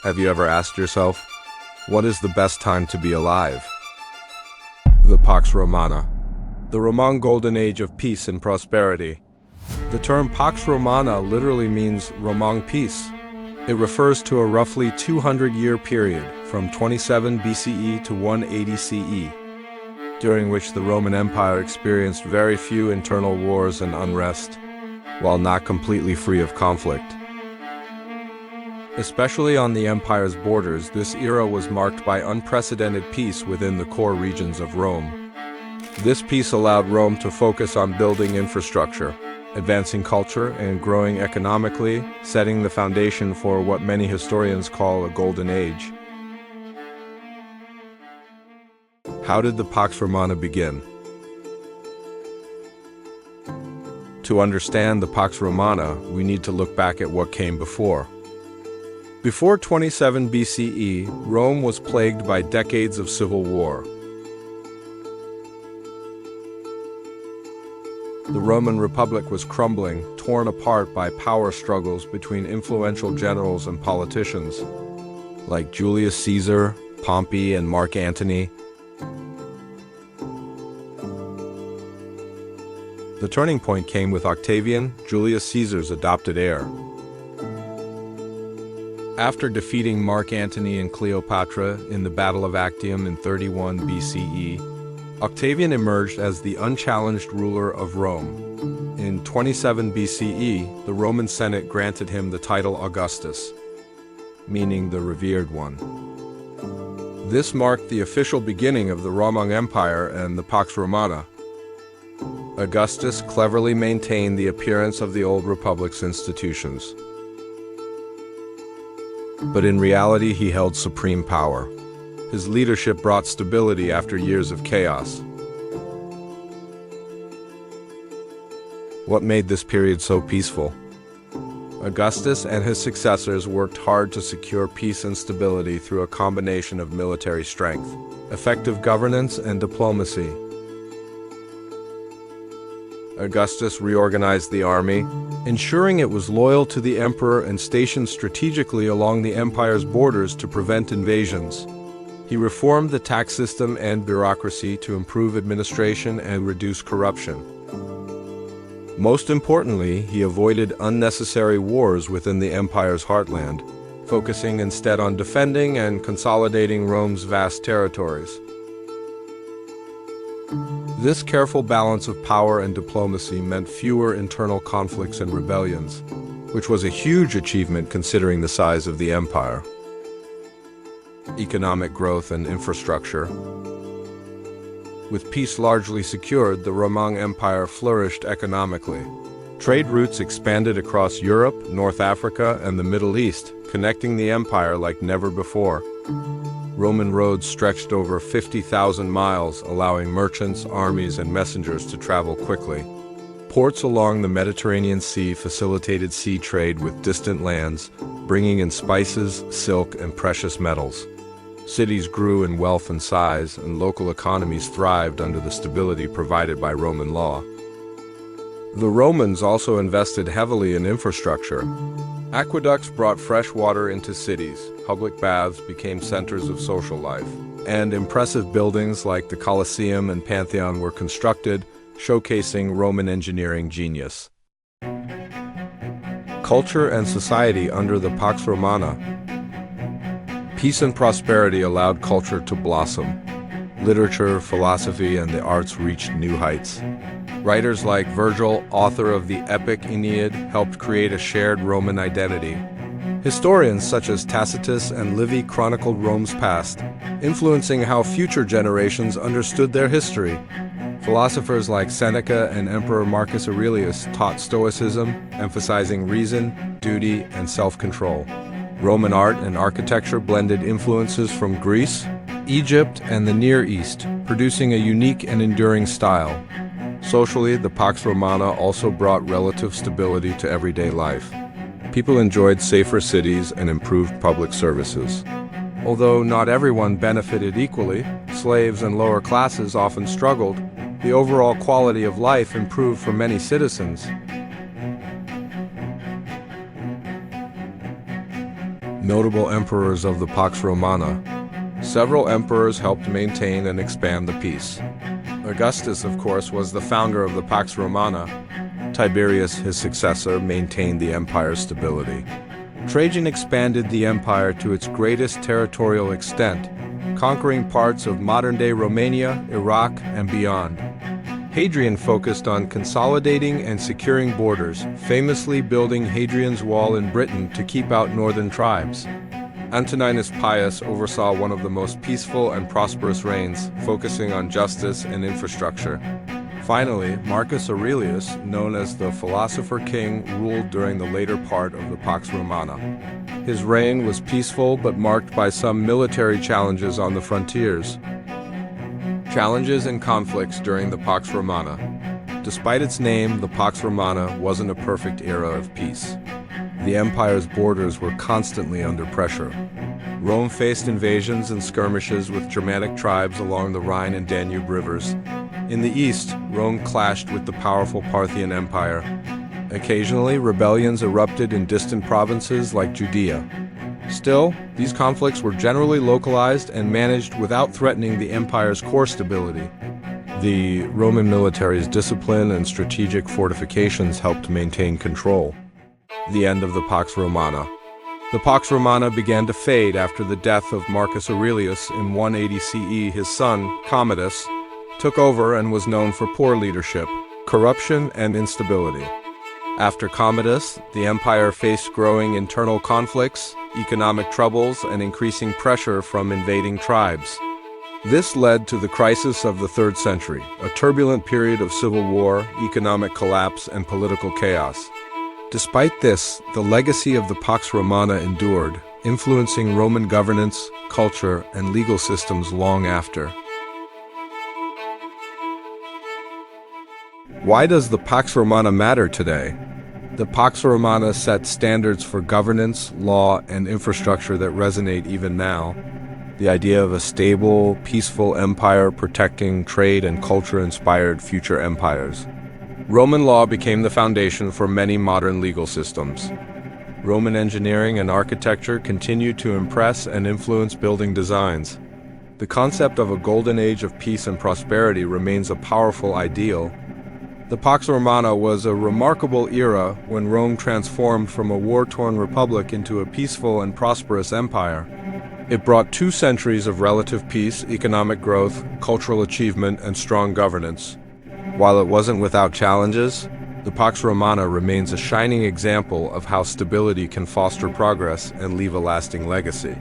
Have you ever asked yourself, what is the best time to be alive? The Pax Romana, the Roman Golden Age of peace and prosperity. The term Pax Romana literally means Roman peace. It refers to a roughly 200-year period from 27 BCE to 180 CE, during which the Roman Empire experienced very few internal wars and unrest, while not completely free of conflict. Especially on the empire's borders, this era was marked by unprecedented peace within the core regions of Rome. This peace allowed Rome to focus on building infrastructure, advancing culture, and growing economically, setting the foundation for what many historians call a golden age. How did the Pax Romana begin? To understand the Pax Romana, we need to look back at what came before. Before 27 BCE, Rome was plagued by decades of civil war. The Roman Republic was crumbling, torn apart by power struggles between influential generals and politicians, like Julius Caesar, Pompey, and Mark Antony. The turning point came with Octavian, Julius Caesar's adopted heir. After defeating Mark Antony and Cleopatra in the Battle of Actium in 31 BCE, Octavian emerged as the unchallenged ruler of Rome. In 27 BCE, the Roman Senate granted him the title Augustus, meaning the revered one. This marked the official beginning of the Roman Empire and the Pax Romana. Augustus cleverly maintained the appearance of the old republic's institutions. But in reality, he held supreme power. His leadership brought stability after years of chaos. What made this period so peaceful? Augustus and his successors worked hard to secure peace and stability through a combination of military strength, effective governance, and diplomacy. Augustus reorganized the army, ensuring it was loyal to the emperor and stationed strategically along the empire's borders to prevent invasions. He reformed the tax system and bureaucracy to improve administration and reduce corruption. Most importantly, he avoided unnecessary wars within the empire's heartland, focusing instead on defending and consolidating Rome's vast territories. This careful balance of power and diplomacy meant fewer internal conflicts and rebellions, which was a huge achievement considering the size of the empire. Economic growth and infrastructure. With peace largely secured, the Roman Empire flourished economically. Trade routes expanded across Europe, North Africa, and the Middle East, connecting the empire like never before. Roman roads stretched over 50,000 miles, allowing merchants, armies, and messengers to travel quickly. Ports along the Mediterranean Sea facilitated sea trade with distant lands, bringing in spices, silk, and precious metals. Cities grew in wealth and size, and local economies thrived under the stability provided by Roman law. The Romans also invested heavily in infrastructure. Aqueducts brought fresh water into cities, public baths became centers of social life, and impressive buildings like the Colosseum and Pantheon were constructed, showcasing Roman engineering genius. Culture and society under the Pax Romana. Peace and prosperity allowed culture to blossom. Literature, philosophy, and the arts reached new heights. Writers like Virgil, author of the epic Aeneid, helped create a shared Roman identity. Historians such as Tacitus and Livy chronicled Rome's past, influencing how future generations understood their history. Philosophers like Seneca and Emperor Marcus Aurelius taught Stoicism, emphasizing reason, duty, and self-control. Roman art and architecture blended influences from Greece, Egypt, and the Near East, producing a unique and enduring style. Socially, the Pax Romana also brought relative stability to everyday life. People enjoyed safer cities and improved public services. Although not everyone benefited equally, slaves and lower classes often struggled, the overall quality of life improved for many citizens. Notable emperors of the Pax Romana. Several emperors helped maintain and expand the peace. Augustus, of course, was the founder of the Pax Romana. Tiberius, his successor, maintained the empire's stability. Trajan expanded the empire to its greatest territorial extent, conquering parts of modern-day Romania, Iraq, and beyond. Hadrian focused on consolidating and securing borders, famously building Hadrian's Wall in Britain to keep out northern tribes. Antoninus Pius oversaw one of the most peaceful and prosperous reigns, focusing on justice and infrastructure. Finally, Marcus Aurelius, known as the Philosopher King, ruled during the later part of the Pax Romana. His reign was peaceful but marked by some military challenges on the frontiers. Challenges and conflicts during the Pax Romana. Despite its name, the Pax Romana wasn't a perfect era of peace. The empire's borders were constantly under pressure. Rome faced invasions and skirmishes with Germanic tribes along the Rhine and Danube rivers. In the east, Rome clashed with the powerful Parthian Empire. Occasionally, rebellions erupted in distant provinces like Judea. Still, these conflicts were generally localized and managed without threatening the empire's core stability. The Roman military's discipline and strategic fortifications helped maintain control. The end of the Pax Romana. The Pax Romana began to fade after the death of Marcus Aurelius in 180 CE. His son, Commodus, took over and was known for poor leadership, corruption, and instability. After Commodus, the empire faced growing internal conflicts, economic troubles, and increasing pressure from invading tribes. This led to the crisis of the 3rd century, a turbulent period of civil war, economic collapse, and political chaos. Despite this, the legacy of the Pax Romana endured, influencing Roman governance, culture, and legal systems long after. Why does the Pax Romana matter today? The Pax Romana set standards for governance, law, and infrastructure that resonate even now. The idea of a stable, peaceful empire protecting trade and culture inspired future empires. Roman law became the foundation for many modern legal systems. Roman engineering and architecture continued to impress and influence building designs. The concept of a golden age of peace and prosperity remains a powerful ideal. The Pax Romana was a remarkable era when Rome transformed from a war-torn republic into a peaceful and prosperous empire. It brought 2 centuries of relative peace, economic growth, cultural achievement, and strong governance. While it wasn't without challenges, the Pax Romana remains a shining example of how stability can foster progress and leave a lasting legacy.